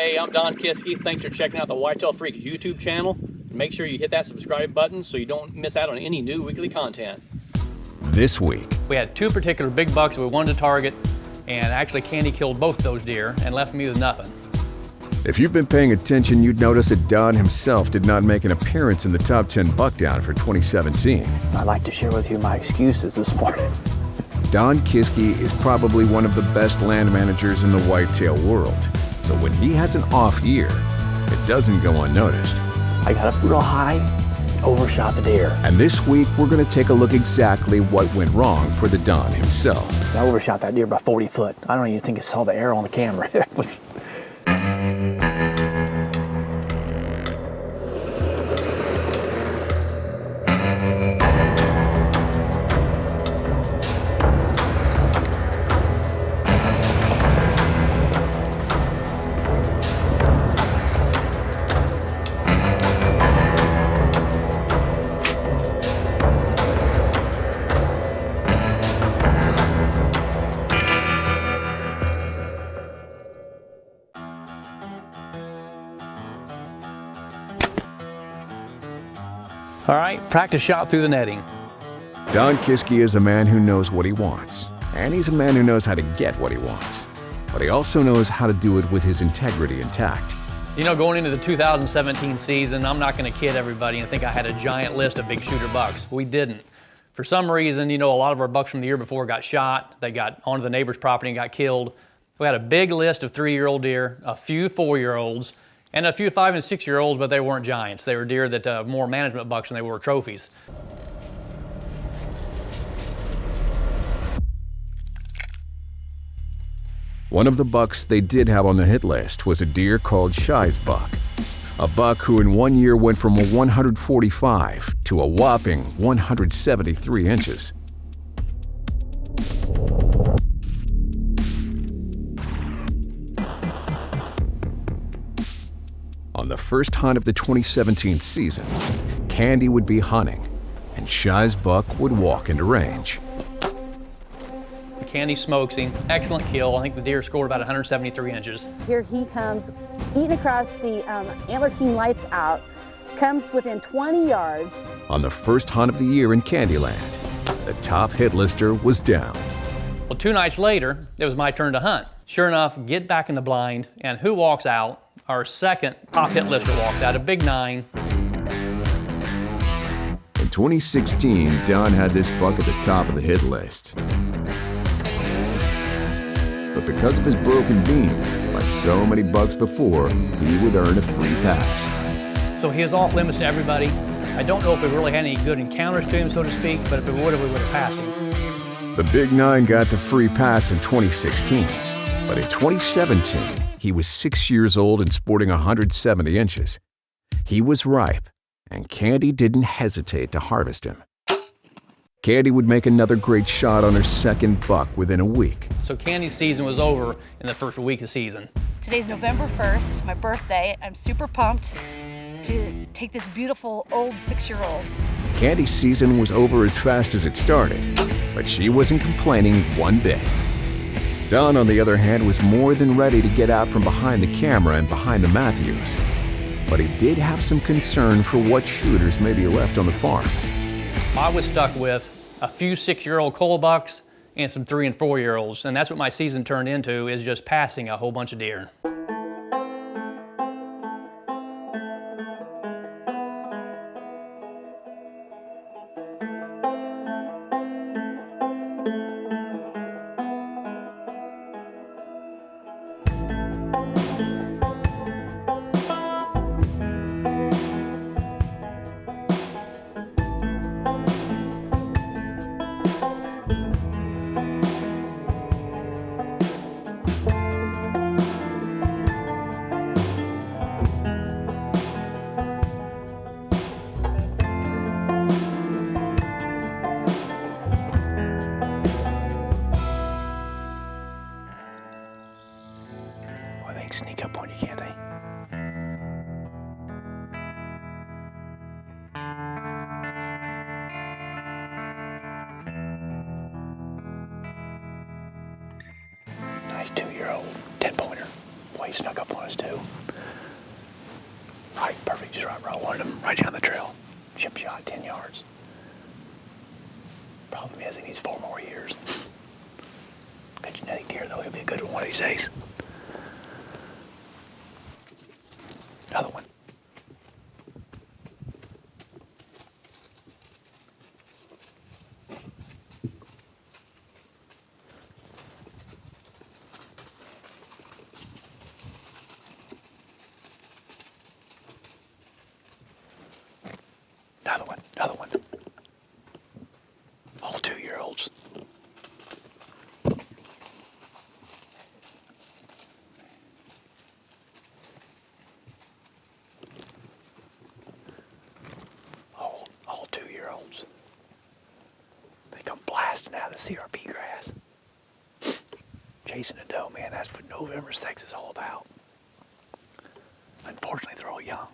Hey, I'm Don Kisky. Thanks for checking out the Whitetail Freaks YouTube channel. Make sure you hit that subscribe button so you don't miss out on any new weekly content. This week, We had two particular big bucks that we wanted to target, and actually Candy killed both those deer and left me with nothing. if you've been paying attention, you'd notice that Don himself did not make an appearance in the top 10 buck down for 2017. I'd like to share with you my excuses this morning. Don Kisky is probably one of the best land managers in the whitetail world. So when he has an off year, it doesn't go unnoticed. I got up real high, overshot the deer. And this week, we're going to take a look exactly what went wrong for the Don himself. I overshot that deer by 40 foot. I don't even think I saw the arrow on the camera. It was... All right, practice shot through the netting. Don Kisky is a man who knows what he wants, and he's a man who knows how to get what he wants. But he also knows how to do it with his integrity intact. You know, going into the 2017 season, I'm not going to kid everybody and think I had a giant list of big shooter bucks. We didn't. For some reason, you know, a lot of our bucks from the year before got shot. They got onto the neighbor's property and got killed. We had a big list of 3-year-old deer, a few 4-year-olds, and a few 5- and 6-year-olds, but they weren't giants. They were deer that more management bucks than they were trophies. One of the bucks they did have on the hit list was a deer called Shai Buck. A buck who in 1 year went from a 145 to a whopping 173 inches. On the first hunt of the 2017 season, Candy would be hunting, and Shai Buck would walk into range. Candy smokes him. Excellent kill. I think the deer scored about 173 inches. Here he comes, eating across the Antler King lights out, comes within 20 yards. On the first hunt of the year in Candyland, the top hit lister was down. Well, 2 nights later, it was my turn to hunt. Sure enough, get back in the blind, and who walks out? Our second top hit lister walks out, a big 9. In 2016, Don had this buck at the top of the hit list. But because of his broken beam, like so many bucks before, he would earn a free pass. So he is off limits to everybody. I don't know if we really had any good encounters to him, so to speak, but if we would have passed him. The Big 9 got the free pass in 2016. But in 2017, he was 6 years old and sporting 170 inches. He was ripe, and Candy didn't hesitate to harvest him. Candy would make another great shot on her second buck within a week. So Candy's season was over in the first week of season. Today's November 1st, my birthday. I'm super pumped to take this beautiful old 6-year-old. Candy's season was over as fast as it started, but she wasn't complaining one bit. Don, on the other hand, was more than ready to get out from behind the camera and behind the Matthews. But he did have some concern for what shooters may be left on the farm. I was stuck with a few 6-year-old coal bucks and some 3- and 4-year-olds, and that's what my season turned into, is just passing a whole bunch of deer. Sneak up on you, can't they? Nice 2-year-old 10-pointer. Boy, he snuck up on us too. too. Right, perfect, just right where I wanted him, right down the trail. Chip shot, 10 yards. Problem is he needs 4 more years. Good genetic deer though, he'll be a good one of these days. Another one. Another one, another one. All 2-year-olds. All 2-year-olds. They come blasting out of the CRP grass. Chasing a doe, man, that's what November 6 is all about. Unfortunately, they're all young.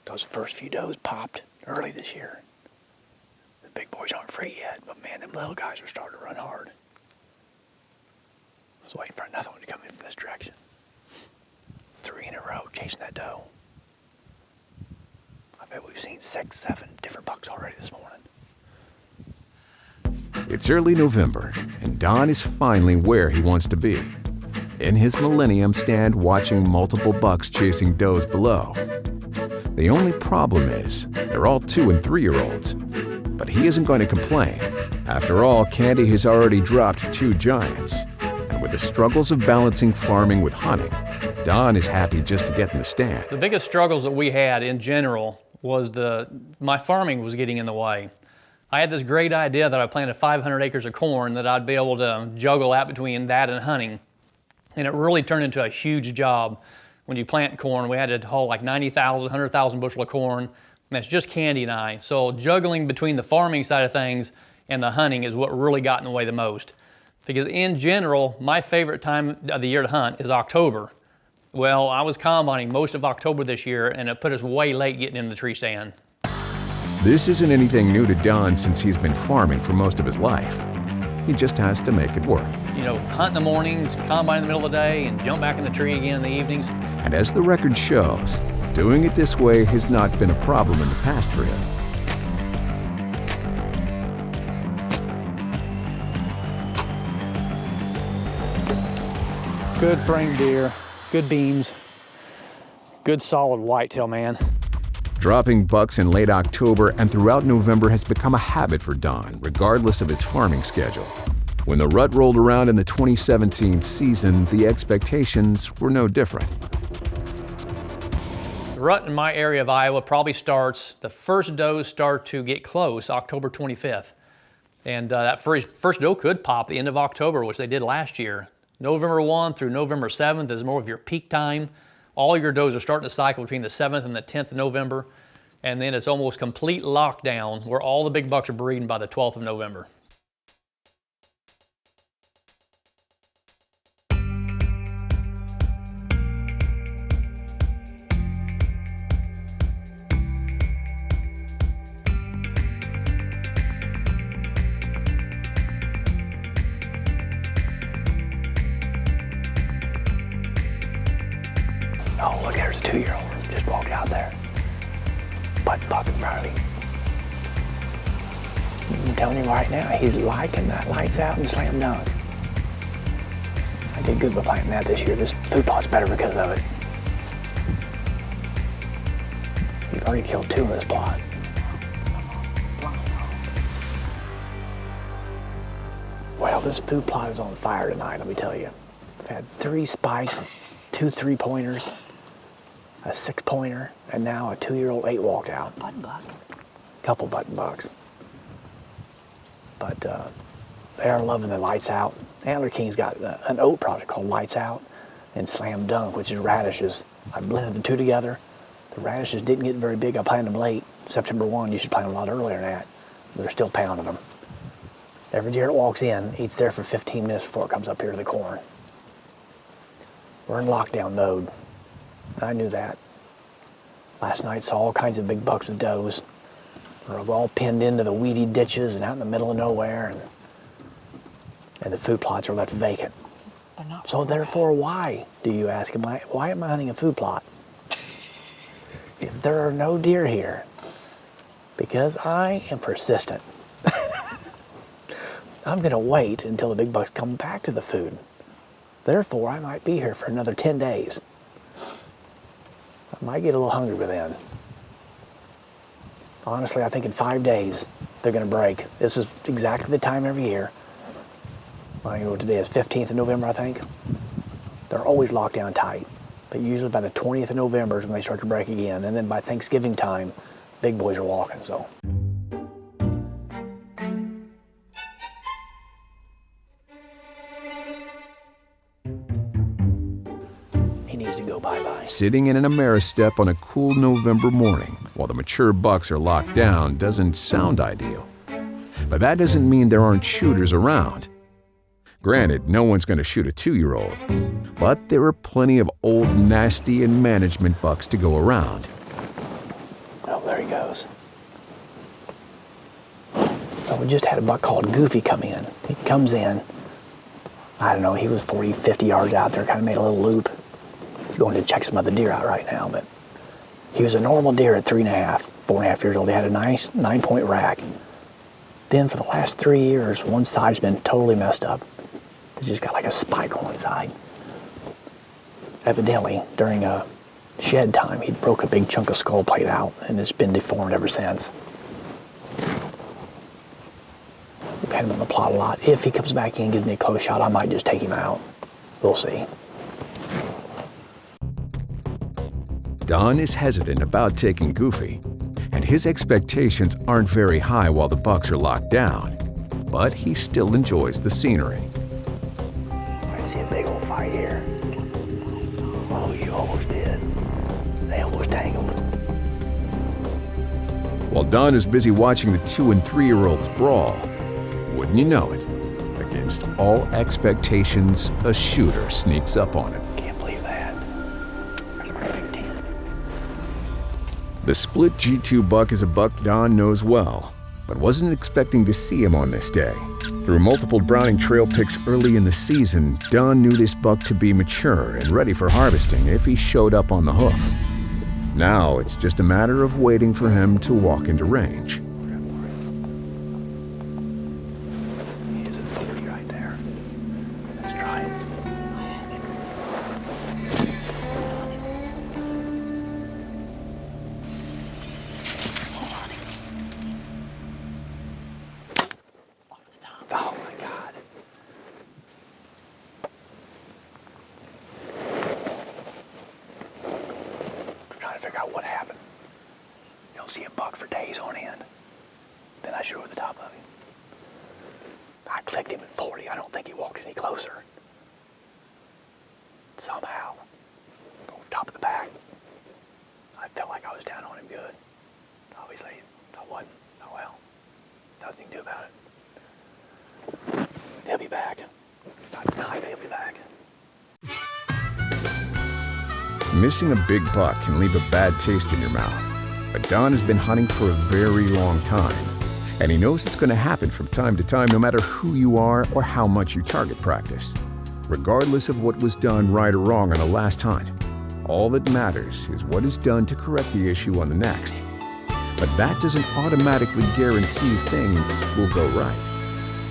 Those first few does popped early this year. The big boys aren't free yet, but man, them little guys are starting to run hard. I was waiting for another one to come in from this direction. 3 in a row chasing that doe. I bet we've seen 6, 7 different bucks already this morning. It's early November, and Don is finally where he wants to be. In his Millennium stand watching multiple bucks chasing does below. The only problem is, they're all 2- and 3-year-olds. But he isn't going to complain. After all, Candy has already dropped 2 giants. And with the struggles of balancing farming with hunting, Don is happy just to get in the stand. The biggest struggles that we had in general was my farming was getting in the way. I had this great idea that I planted 500 acres of corn that I'd be able to juggle out between that and hunting. And it really turned into a huge job. When you plant corn, we had to haul like 90,000, 100,000 bushel of corn. And that's just Candy and I. So juggling between the farming side of things and the hunting is what really got in the way the most. Because in general, my favorite time of the year to hunt is October. Well, I was combining most of October this year, and it put us way late getting in the tree stand. This isn't anything new to Don since he's been farming for most of his life. He just has to make it work. You know, hunt in the mornings, combine in the middle of the day, and jump back in the tree again in the evenings. And as the record shows, doing it this way has not been a problem in the past for him. Good frame deer, good beams, good solid whitetail, man. Dropping bucks in late October and throughout November has become a habit for Don, regardless of his farming schedule. When the rut rolled around in the 2017 season, the expectations were no different. The rut in my area of Iowa probably starts, the first does start to get close October 25th. And that first doe could pop the end of October, which they did last year. November 1 through November 7th is more of your peak time. All your does are starting to cycle between the 7th and the 10th of November. And then it's almost complete lockdown where all the big bucks are breeding by the 12th of November. Oh, look, there's a 2-year-old just walked out there. Button buck in front of him. I'm telling you right now, he's liking that lights out and slam dunk. I did good by planting that this year. This food plot's better because of it. We've already killed 2 in this plot. Well, this food plot is on fire tonight, let me tell you. I've had 3 spikes, 2 3-pointers, a 6-pointer, and now a 2-year-old 8 walked out. Button buck. Couple button bucks. But they are loving the lights out. Antler King's got an oat product called Lights Out and Slam Dunk, which is radishes. I blended the 2 together. The radishes didn't get very big. I planted them late. September 1, you should plant them a lot earlier than that. They're still pounding them. Every deer that walks in eats there for 15 minutes before it comes up here to the corn. We're in lockdown mode. I knew that. Last night saw all kinds of big bucks with does. We're all pinned into the weedy ditches and out in the middle of nowhere, and the food plots are left vacant. They're not. So therefore, why do you ask him? Why am I hunting a food plot? If there are no deer here, because I am persistent. I'm going to wait until the big bucks come back to the food. Therefore, I might be here for another 10 days. I might get a little hungry by then. Honestly, I think in 5 days, they're going to break. This is exactly the time every year. I don't even know what today is, 15th of November, I think. They're always locked down tight. But usually by the 20th of November is when they start to break again. And then by Thanksgiving time, big boys are walking, so. He needs to go bye-bye. Sitting in an Ameristep on a cool November morning while the mature bucks are locked down doesn't sound ideal. But that doesn't mean there aren't shooters around. Granted, no one's going to shoot a 2-year-old, but there are plenty of old, nasty, and management bucks to go around. Oh, there he goes. So we just had a buck called Goofy come in. He comes in, I don't know, he was 40, 50 yards out there, kind of made a little loop. He's going to check some other deer out right now, but he was a normal deer at 3.5, 4.5 years old. He had a nice 9-point rack. Then for the last 3 years, one side's been totally messed up. It's just got like a spike on one side. Evidently, during a shed time, he broke a big chunk of skull plate out, and it's been deformed ever since. We've had him on the plot a lot. If he comes back in and gives me a close shot, I might just take him out. We'll see. Don is hesitant about taking Goofy, and his expectations aren't very high while the bucks are locked down, but he still enjoys the scenery. I see a big old fight here. Oh, you almost did. They almost tangled. While Don is busy watching the 2- and 3-year-olds brawl, wouldn't you know it, against all expectations, a shooter sneaks up on him. Can't believe that. There's my big 10. The split G2 buck is a buck Don knows well, but wasn't expecting to see him on this day. Through multiple Browning trail picks early in the season, Don knew this buck to be mature and ready for harvesting if he showed up on the hoof. Now it's just a matter of waiting for him to walk into range. He is at 40 right there. Let's try it. Oh my God. I'm trying to figure out what happened. You don't see a buck for days on end. Then I shoot over the top of him. I clicked him at 40. I don't think he walked any closer. Somehow, over top of the back, I felt like I was down on him good. Obviously, I wasn't. Oh well. Nothing you can do about it. He'll be back. Not tonight, he'll be back. Missing a big buck can leave a bad taste in your mouth, but Don has been hunting for a very long time, and he knows it's going to happen from time to time no matter who you are or how much you target practice. Regardless of what was done right or wrong on the last hunt, all that matters is what is done to correct the issue on the next. But that doesn't automatically guarantee things will go right.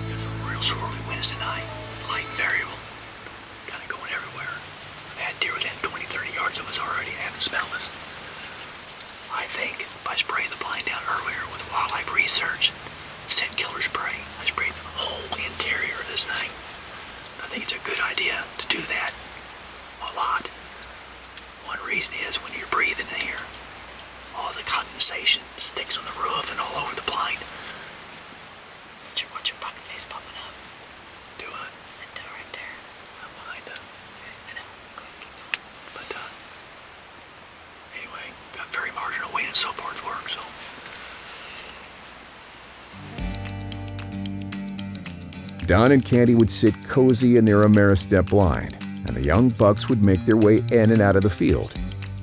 Got some real swirly winds tonight. Light and variable. Kind of going everywhere. I had deer within 20, 30 yards of us already and haven't smelled us. I think by spraying the blind down earlier with wildlife research, scent killer spray, I sprayed the whole interior of this thing. I think it's a good idea to do that a lot. One reason is when you're breathing in here, all the condensation sticks on the roof and all over the blind. Watch your pocket face popping up. Do it. That door right there. I'm behind it. I know. Go ahead, keep going. But anyway, got very marginal weight and so far it's worked, so. Don and Candy would sit cozy in their Ameristep blind, and the young bucks would make their way in and out of the field.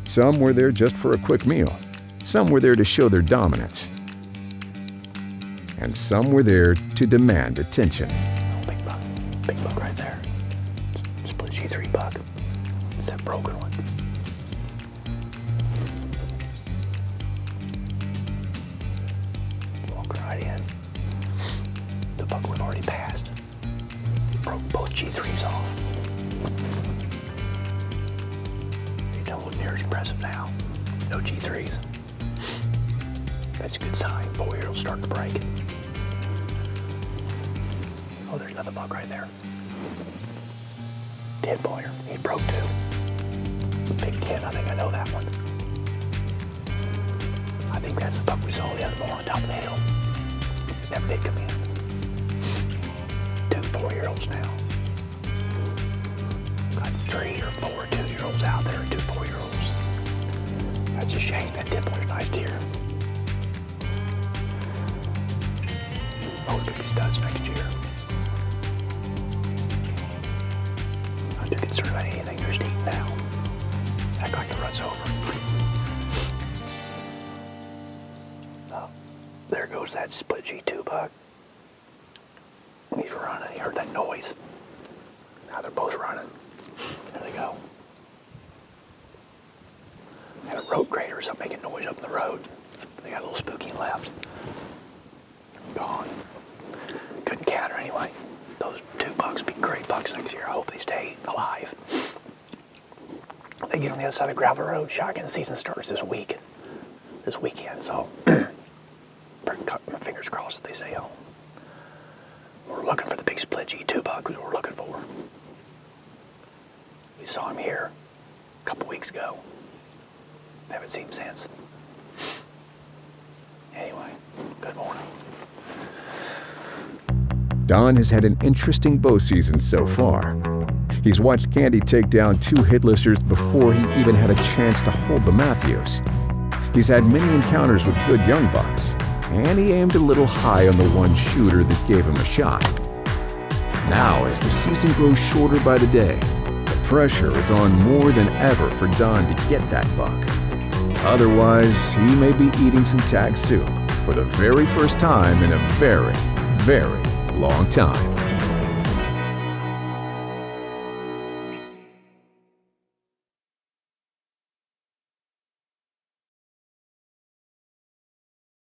Some were there just for a quick meal. Some were there to show their dominance. And some were there to demand attention. Oh, big buck right there. Split broken one. Walk right in. The buck we've already passed. Broke both G3s off. You don't look near as impressive now. No G3s. That's a good sign. 4-year-olds start to break. Oh, there's another buck right there. 10-pointer. He broke 2. Big 10, I think I know that one. I think that's the buck we saw the other morning on top of the hill. Never did come in. 2 4-year-olds now. Got 3 or 4 2-year-olds out there, 2 4-year-olds. That's a shame. That 10-pointer's a nice deer. Both could be studs next year. Not too concerned about anything they're just eating now. Act like the rut's over. Oh, there goes that split G2 buck. He's running. He heard that noise. Now they're both running. There they go. Had a road grader or something making noise up in the road. They got a little spooky left. Gone. Couldn't counter anyway. Those 2 bucks be great bucks next year. I hope they stay alive. They get on the other side of the gravel road. Shotgun season starts this weekend, so my fingers crossed that they stay home. We're looking for the big split G2 buck, is what we're looking for. We saw him here a couple weeks ago. Haven't seen him since. Anyway, good morning. Don has had an interesting bow season so far. He's watched Candy take down 2 hitlisters before he even had a chance to hold the Matthews. He's had many encounters with good young bucks, and he aimed a little high on the one shooter that gave him a shot. Now, as the season grows shorter by the day, the pressure is on more than ever for Don to get that buck. Otherwise, he may be eating some tag soup for the very first time in a very, very long time.